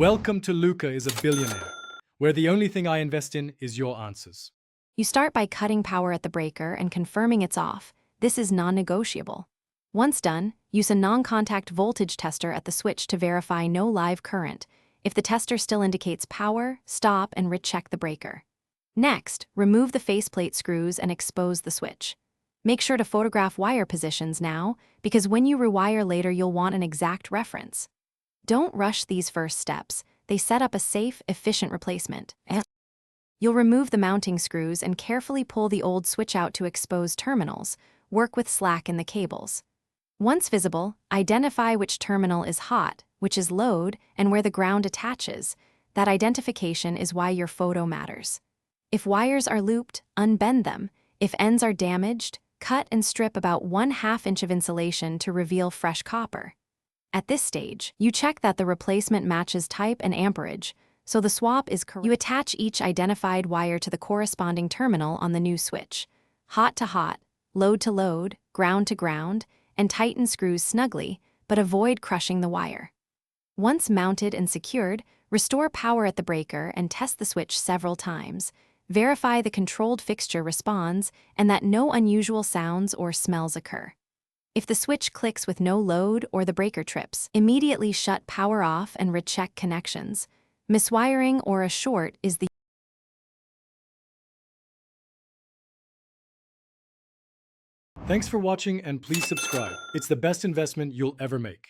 Welcome to Luca is a billionaire, where the only thing I invest in is your answers. You start by cutting power at the breaker and confirming it's off. This is non-negotiable. Once done, use a non-contact voltage tester at the switch to verify no live current. If the tester still indicates power, stop and recheck the breaker. Next, remove the faceplate screws and expose the switch. Make sure to photograph wire positions now, because when you rewire later you'll want an exact reference. Don't rush these first steps. They set up a safe, efficient replacement. You'll remove the mounting screws and carefully pull the old switch out to expose terminals. Work with slack in the cables. Once visible, identify which terminal is hot, which is load, and where the ground attaches. That identification is why your photo matters. If wires are looped, unbend them. If ends are damaged, cut and strip about 1/2 inch of insulation to reveal fresh copper. At this stage, you check that the replacement matches type and amperage, so the swap is correct. You attach each identified wire to the corresponding terminal on the new switch. Hot to hot, load to load, ground to ground, and tighten screws snugly, but avoid crushing the wire. Once mounted and secured, restore power at the breaker and test the switch several times. Verify the controlled fixture responds and that no unusual sounds or smells occur. If the switch clicks with no load or the breaker trips, immediately shut power off and recheck connections. Miswiring or a short is the Thanks for watching and please subscribe. It's the best investment you'll ever make.